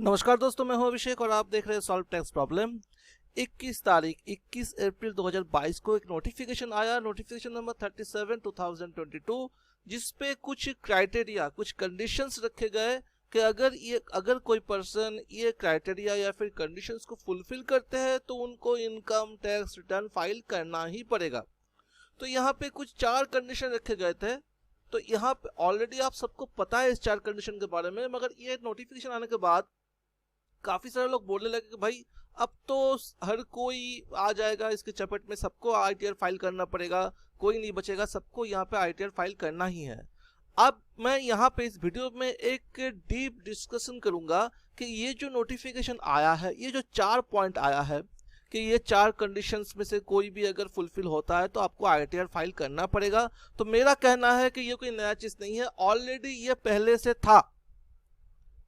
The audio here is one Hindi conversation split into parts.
नमस्कार दोस्तों, मैं हूं अभिषेक और आप देख रहे हैं सॉल्व टैक्स प्रॉब्लम। 21 अप्रैल 2022 को एक नोटिफिकेशन आया, नोटिफिकेशन नंबर 37 2022, जिसपे कुछ क्राइटेरिया, कुछ कंडीशंस रखे गए कि अगर कोई पर्सन ये क्राइटेरिया या फिर कंडीशंस को फुलफिल करते हैं तो उनको इनकम टैक्स रिटर्न फाइल करना ही पड़ेगा। तो यहाँ पे कुछ 4 कंडीशन रखे गए थे। तो यहाँ पे ऑलरेडी आप सबको पता है इस 4 कंडीशन के बारे में, मगर ये नोटिफिकेशन आने के बाद काफी सारे लोग बोलने लगे कि भाई अब तो हर कोई आ जाएगा इसके चपेट में, सबको आईटीआर फाइल करना पड़ेगा, कोई नहीं बचेगा, सबको यहाँ पे आईटीआर फाइल करना ही है। अब मैं यहाँ पे इस वीडियो में एक डीप डिस्कशन करूंगा कि ये जो नोटिफिकेशन आया है, ये जो 4 पॉइंट आया है कि ये 4 कंडीशंस में से कोई भी अगर फुलफिल होता है तो आपको आईटीआर फाइल करना पड़ेगा। तो मेरा कहना है कि ये कोई नया चीज नहीं है, ऑलरेडी ये पहले से था।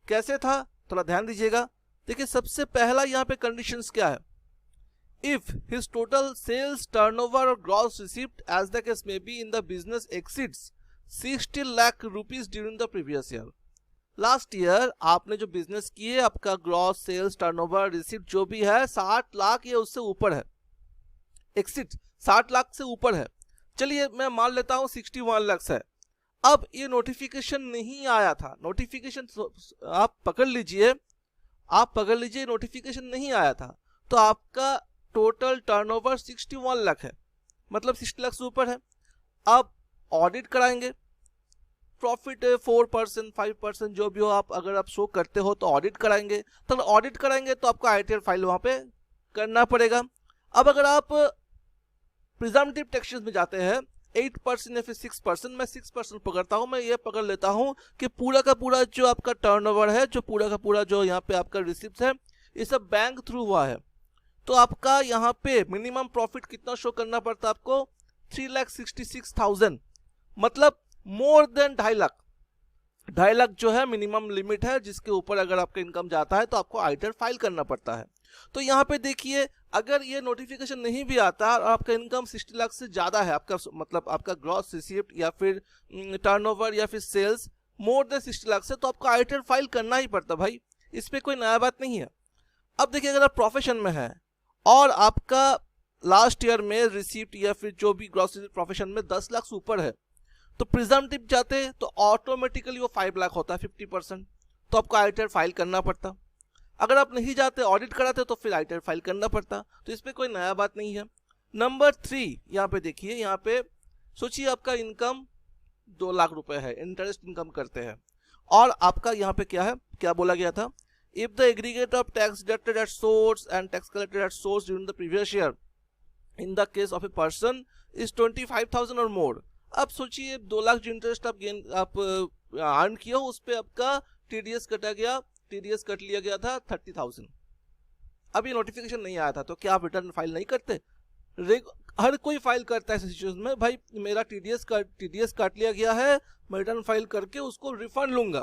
कैसे था, थोड़ा ध्यान दीजिएगा। देखिए, सबसे पहला यहाँ पे कंडीशंस क्या है, if his total sales turnover और gross receipt as the case may be in the business exceeds 60 lakh rupees during the previous year. Last year आपने जो बिजनेस किए, आपका ग्रॉस सेल्स टर्नओवर रिसीप्ट जो भी है 60 लाख या उससे ऊपर है, एक्सीड 60 लाख से ऊपर है। चलिए मैं मान लेता हूं 61 लाख है। अब ये नोटिफिकेशन नहीं आया था, नोटिफिकेशन आप पकड़ लीजिए, नोटिफिकेशन नहीं आया था तो आपका टोटल टर्नओवर 61 लाख है, मतलब 60 लाख से ऊपर है। अब ऑडिट कराएंगे, प्रॉफिट 4% 5% जो भी हो, आप अगर आप शो करते हो तो ऑडिट कराएंगे, तो ऑडिट कराएंगे तो आपको आईटीआर फाइल वहां पे करना पड़ेगा। अब अगर आप प्रिजम्पटिव टैक्सेस में जाते हैं 8% या फिर 6%, मैं 6% पकड़ता हूं, मैं ये पकड़ लेता हूं कि पूरा का पूरा जो आपका टर्नओवर है, जो पूरा का पूरा जो यहाँ पे आपका रिसिप्ट है, ये सब बैंक थ्रू हुआ है। तो आपका यहाँ पे मिनिमम प्रॉफिट कितना शो करना पड़ता है आपको, 3,66,000, मतलब मोर देन 2.5 लाख। 2.5 लाख जो है मिनिमम लिमिट है, जिसके ऊपर अगर आपका इनकम जाता है तो आपको आईटीआर फाइल करना पड़ता है। तो यहाँ पे देखिए, अगर ये नोटिफिकेशन नहीं भी आता और आपका इनकम 60 लाख से ज्यादा है, आपका मतलब आपका ग्रॉस रिसीप्ट या फिर टर्नओवर या फिर सेल्स मोर देन 60 लाख से, तो आपको आईटीआर फाइल करना ही पड़ता भाई, इस पे कोई नया बात नहीं है। अब देखिए, अगर आप प्रोफेशन में है और आपका लास्ट ईयर में रिसीप्ट या फिर जो भी ग्रॉस प्रोफेशन में 10 लाख से ऊपर है, तो प्रिजम्पटिव जाते तो ऑटोमेटिकली वो 5 लाख होता है, 50%, तो आपको आईटीआर फाइल करना पड़ता। अगर आप नहीं जाते, ऑडिट कराते, तो फिर आईटीआर फाइल करना पड़ता। तो इसमें कोई नया बात नहीं है। नंबर 3 यहाँ पे देखिए, यहाँ पे सोचिए आपका इनकम 2 लाख रुपए है, इंटरेस्ट इनकम करते हैं, और आपका यहाँ पे क्या है, क्या बोला गया था, if the aggregate of tax deducted at source and tax collected at source during the previous year in the case of a person is 25,000 और मोर। अब सोचिए 2 लाख जो इंटरेस्ट आप अर्न किया हो, उस पर आपका टीडीएस कटा गया, टीडीएस कट लिया गया था 30,000। अब ये नोटिफिकेशन नहीं आया था तो क्या आप रिटर्न फाइल नहीं करते? हर कोई फाइल करता है इस सिचुएशन में, भाई मेरा टीडीएस काट लिया गया है, मैं रिटर्न फाइल करके उसको रिफंड लूंगा।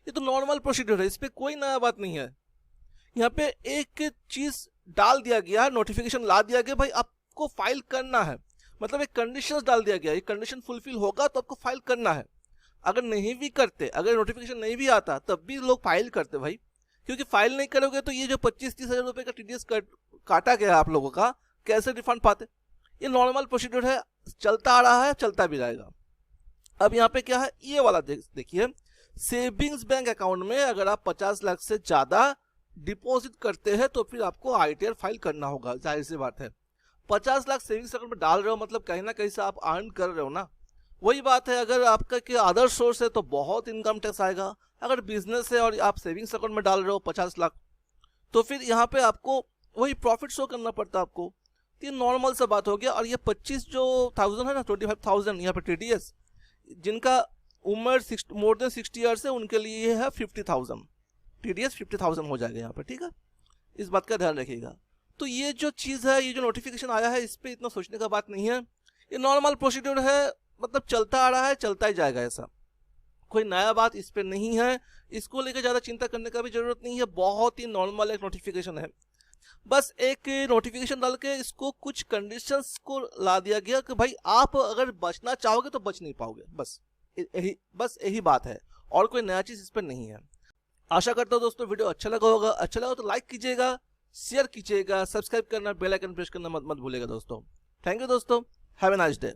ये तो नॉर्मल प्रोसीड्यूर है, इस पे कोई नया बात नहीं है। यहाँ पे एक चीज डाल दिया गया, नोटिफिकेशन ला दिया गया, भाई आपको फाइल करना है, मतलब एक कंडीशन डाल दिया गया, ये कंडीशन फुलफिल होगा तो आपको फाइल करना है। अगर नहीं भी करते, अगर नोटिफिकेशन नहीं भी आता, तब भी लोग फाइल करते भाई, क्योंकि फाइल नहीं करोगे तो ये जो 25-30 हजार रुपए का टीडीएस काटा गया आप लोगों का, कैसे रिफंड पाते? ये नॉर्मल प्रोसीड्यूर है, चलता आ रहा है, चलता भी रहेगा। अब यहाँ पे क्या है, ये वाला देखिए, सेविंग्स बैंक अकाउंट में अगर आप 50 लाख से ज्यादा डिपॉजिट करते हैं तो फिर आपको आईटीआर फाइल करना होगा, जाहिर सी बात है। 50 लाख सेविंग्स अकाउंट में डाल रहे हो, मतलब कहीं ना कहीं से आप अर्न कर रहे हो ना। वही बात है, अगर आपका के अदर सोर्स है तो बहुत इनकम टैक्स आएगा। अगर बिजनेस है और आप सेविंग्स अकाउंट में डाल रहे हो 50 लाख, तो फिर यहाँ पे आपको वही प्रॉफिट शो करना पड़ता है आपको। ये नॉर्मल सा बात हो गया। और ये 25,000 है ना, 25,000 यहाँ पे टीडीएस, जिनका उम्र मोर देन 60 ईयर्स है, उनके लिए ये है 50,000, टीडीएस 50,000 हो जाएगा यहाँ पे, ठीक है, इस बात का ध्यान रखिएगा। तो ये जो चीज है, ये जो नोटिफिकेशन आया है, इस पे इतना सोचने का बात नहीं है, ये नॉर्मल प्रोसीड्यूर है, मतलब चलता आ रहा है, चलता ही जाएगा, ऐसा कोई नया बात इस पे नहीं है। इसको लेकर ज्यादा चिंता करने का भी जरूरत नहीं है, बहुत ही नॉर्मल एक नोटिफिकेशन है। बस एक नोटिफिकेशन डाल के इसको कुछ कंडीशंस को ला दिया गया कि भाई आप अगर बचना चाहोगे तो बच नहीं पाओगे, बस यही बात है, और कोई नया चीज इस पर नहीं है। आशा करता हूँ दोस्तों वीडियो अच्छा लगा होगा, अच्छा लगा तो लाइक कीजिएगा, शेयर कीजिएगा, सब्सक्राइब करना, बेल आइकन प्रेस करना मत भूलिएगा दोस्तों। थैंक यू दोस्तों, हैव ए नाइस डे।